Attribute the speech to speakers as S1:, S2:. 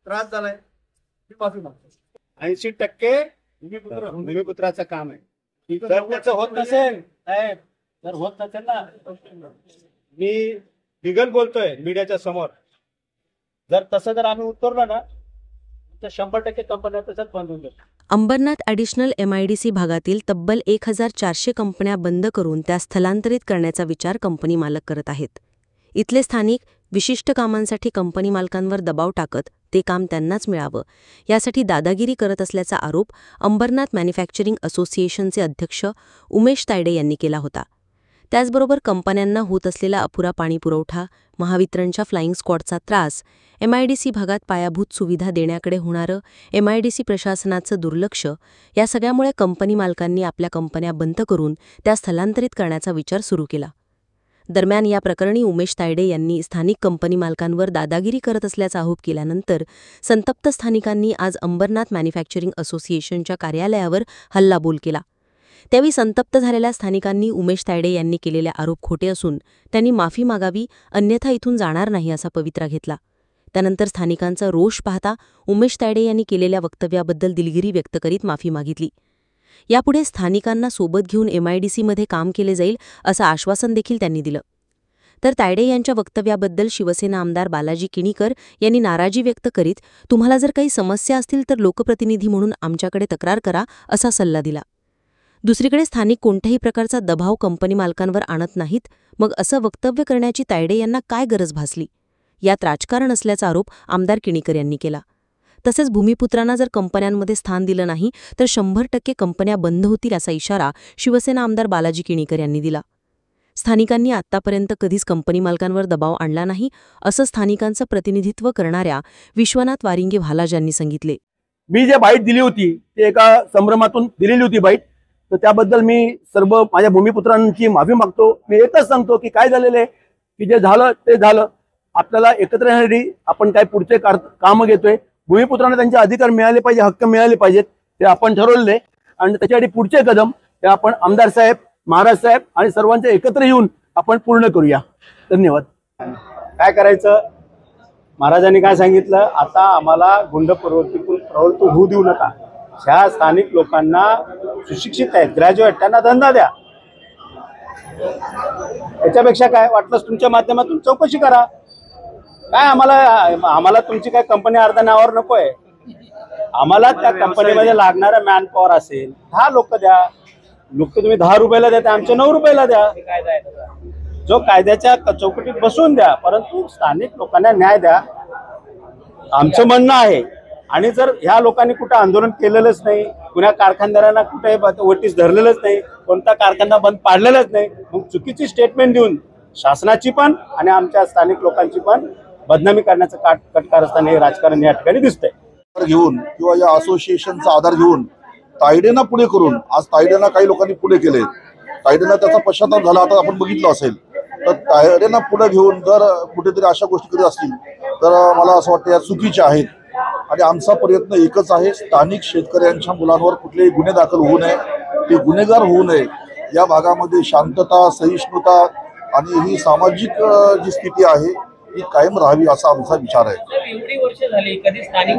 S1: त्रास झालाय मी माफी मागतो।
S2: 80% भूमिपुत्राचं काम आहे। जर त्याचं होत नसेल साहेब, जर होत नसेल ना, मी लिगल बोलतोय मीडियाच्या समोर, जर तसं जर आम्ही उतरलो ना तर 100% कंपन्या तसंच बंद होऊन जातील।
S3: अंबरनाथ ॲडिशनल MIDC भागातील तब्बल 1400 कंपन्या बंद करून त्या स्थलांतरित करण्याचा विचार कंपनी मालक करत आहेत। इथले स्थानिक विशिष्ट कामांसाठी कंपनी मालकांवर दबाव टाकत ते काम त्यांनाच मिळावं यासाठी दादागिरी करत असल्याचा आरोप अंबरनाथ मॅन्युफॅक्चरिंग असोसिएशनचे अध्यक्ष उमेश तायडे यांनी केला होता। त्याचबरोबर कंपन्यांना होत असलेला अपुरा पाणीपुरवठा, महावितरणच्या फ्लाईंग स्क्वॉडचा त्रास, MIDC भागात पायाभूत सुविधा देण्याकडे होणारं MIDC प्रशासनाचं दुर्लक्ष या सगळ्यामुळे कंपनी मालकांनी आपल्या कंपन्या बंद करून त्या स्थलांतरित करण्याचा विचार सुरू केला। दरम्यान या प्रकरणी उमेश तायडे यांनी स्थानिक कंपनी मालकांवर दादागिरी करत असल्याचा आरोप केल्यानंतर संतप्त स्थानिकांनी आज अंबरनाथ मॅन्युफॅक्चरिंग असोसिएशनच्या कार्यालयावर हल्लाबोल केला। त्यावेळी संतप्त झालेल्या स्थानिकांनी उमेश तायडे यांनी केलेले आरोप खोटे असून त्यांनी माफी मागावी, अन्यथा इथून जाणार नाही असा पवित्रा घेतला। त्यानंतर स्थानिकांचा रोष पाहता उमेश तायडे यांनी केलेल्या वक्तव्याबद्दल दिलगिरी व्यक्त करीत माफी मागितली। यापुढे स्थानिकांना सोबत घेऊन MIDCमध्ये काम केले जाईल असं आश्वासन देखील त्यांनी दिलं। तर तायडे यांच्या वक्तव्याबद्दल शिवसेना आमदार बालाजी किणीकर यांनी नाराजी व्यक्त करीत तुम्हाला जर काही समस्या असतील तर लोकप्रतिनिधी म्हणून आमच्याकडे तक्रार करा असा सल्ला दिला। दुसरीकडे स्थानिक कोणत्याही प्रकारचा दबाव कंपनी मालकांवर आणत नाहीत, मग असं वक्तव्य करण्याची तायडे यांना काय गरज भासली? यात राजकारण असल्याचा आरोप आमदार किणीकर यांनी केला। तसेच भूमिपुत्रांना जर कंपन्यांमध्ये स्थान दिलं नाही तर 100% कंपन्या बंद होतील असा इशारा शिवसेना आमदार बालाजी किणीकर यांनी दिला। स्थानिकांनी आत्तापर्यंत कधीच कंपनी मालकांवर दबाव आणला नाही असं स्थानिकांचं प्रतिनिधित्व करणाऱ्या विश्वनाथ वारिंगे भालाज यांनी सांगितले।
S1: मी जे बाईट दिली होती ते एका संभ्रमातून दिलेली होती बाईट, तर त्याबद्दल मी सर्व माझ्या भूमिपुत्रांची माफी मागतो। मी एकच सांगतो की काय झालेलं आहे की जे झालं ते झालं, आपल्याला एकत्र येण्यासाठी आपण काय पुढचे कामं घेतोय, भूमिपुत्रांना त्यांचे अधिकार मिळाले पाहिजे, हक्क मिळाले पाहिजेत, ते आपण ठरवले आणि त्याच्यासाठी पुढचे कदम हे आपण आमदार साहेब, महाराज साहेब आणि सर्वांचे एकत्र येऊन आपण पूर्ण करूया। धन्यवाद।
S2: काय करायचं, महाराजांनी काय सांगितलं, आता आम्हाला गुंड प्रवृत्ती होऊ देऊ नका। ह्या स्थानिक लोकांना सुशिक्षित आहेत, ग्रॅज्युएट, त्यांना धंदा द्या। याच्यापेक्षा काय वाटलंच तुमच्या माध्यमातून चौकशी करा। काय आम्हाला तुमची काय कंपनी अर्धा नावावर नकोय। आम्हाला त्या कंपनीमध्ये लागणारा मॅन पॉवर असेल 10 लोक द्या। लोक तुम्ही 10 रुपयाला द्या, आमचे 9 रुपयाला द्या। जो कायद्याच्या चौकटीत बसून द्या, परंतु स्थानिक लोकांना न्याय द्या, आमचं म्हणणं आहे। आणि जर ह्या लोकांनी कुठं आंदोलन केलेलंच नाही, कुण्या कारखानदारांना कुठे वटीस धरलेलंच नाही, कोणता कारखाना बंद पाडलेलाच नाही, मग चुकीची स्टेटमेंट देऊन शासनाची पण आणि आमच्या स्थानिक लोकांची पण बदनामी करण्याचं कटकारस्थान हे राजकारण या ठिकाणी दिसतंय।
S4: घेऊन किंवा या असोसिएशनचा आधार घेऊन तायडेंना पुढे करून आज तायडेंना काही लोकांनी पुढे केले, तायडेंना त्याचा पश्चाताप झाला आता आपण बघितलं असेल। तर तायडेंना पुढे घेऊन जर कुठेतरी अशा गोष्टी करीत असतील तर मला असं वाटतं या चुकीच्या आहेत। आणि आमचा प्रयत्न एकच आहे, स्थानिक शेतकऱ्यांच्या मुलांवर कुठलेही गुन्हे दाखल होऊ नये, ते गुन्हेगार होऊ नये, या भागामध्ये शांतता, सहिष्णुता आणि ही सामाजिक जी स्थिती आहे ही कायम राहावी असा आमचा विचार आहे।
S5: एवढी वर्ष झाली कधी स्थानिक